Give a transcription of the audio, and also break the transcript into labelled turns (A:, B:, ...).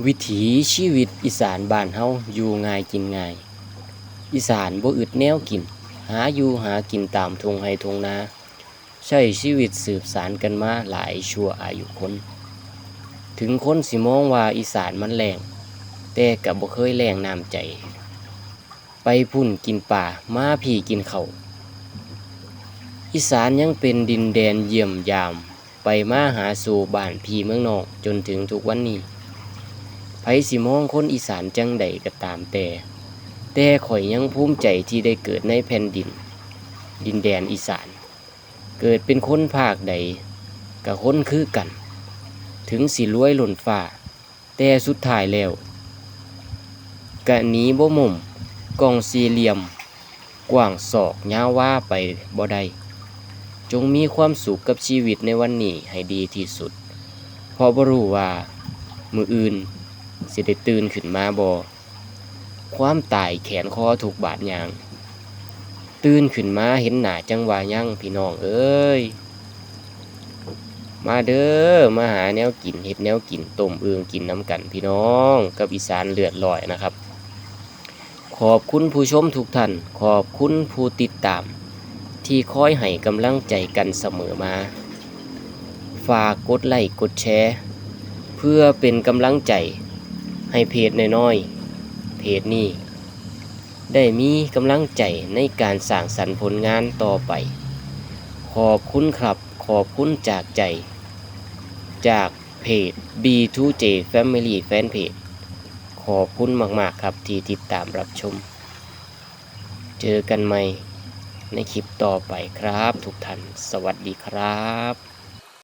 A: วิถีชีวิตอีสานบ้านเฮาอยู่ง่ายกินง่ายอีสานบ่อึดแนวกินหาอยู่หากินตามทุ่งไร่ทุ่งนาใช้ชีวิตสืบสานกันมาหลายชั่วอายุคนถึงคนสิมองว่าอีสานมันแล้งแต่ก็บ่เคยแล้งน้ำใจไปพุ่นกินป่ามาพี่กินข้าวอีสานยังเป็นดินแดนเยี่ยมยามไปมาหาสู่บ้านพี่เมืองนอกจนถึงทุกวันนี้ไผสิมองคนอีสานจังใดก็ตามแต่ข่อยยังภูมิใจที่ได้เกิดในแผ่นดินแดนอีสานเกิดเป็นคนภาคใดก็คนคือกันถึงสิรวยล้นฟ้าแต่สุดท้ายแล้วก็หนีบ่มุมกล่องสี่เหลี่ยมกว้างศอกยาวว่าไปบ่ได้จงมีความสุขกับชีวิตในวันนี้ให้ดีที่สุดเพราะบ่รู้ว่ามื้ออื่นสิได้ตื่นขึ้นมาบ่ความตายแขนคอถูกบาดยางตื่นขึ้นมาเห็นหน้าจังว่ายังพี่น้องเอ้ยมาเด้อมาหาแนวกินเฮ็ดแนวกินต้มอึ่งกินน้ำกันพี่น้องกับอีสานเลือดลอยนะครับขอบคุณผู้ชมทุกท่านขอบคุณผู้ติดตามที่คอยให้กำลังใจกันเสมอมาฝากกดไลค์กดแชร์เพื่อเป็นกำลังใจให้เพจน้อยๆเพจนี้ได้มีกำลังใจในการสร้างสรรค์ผลงานต่อไปขอบคุณครับขอบคุณจากใจจากเพจ B2J Family Fanpage ขอบคุณมากๆครับที่ติดตามรับชมเจอกันใหม่ในคลิปต่อไปครับทุกท่านสวัสดีครับ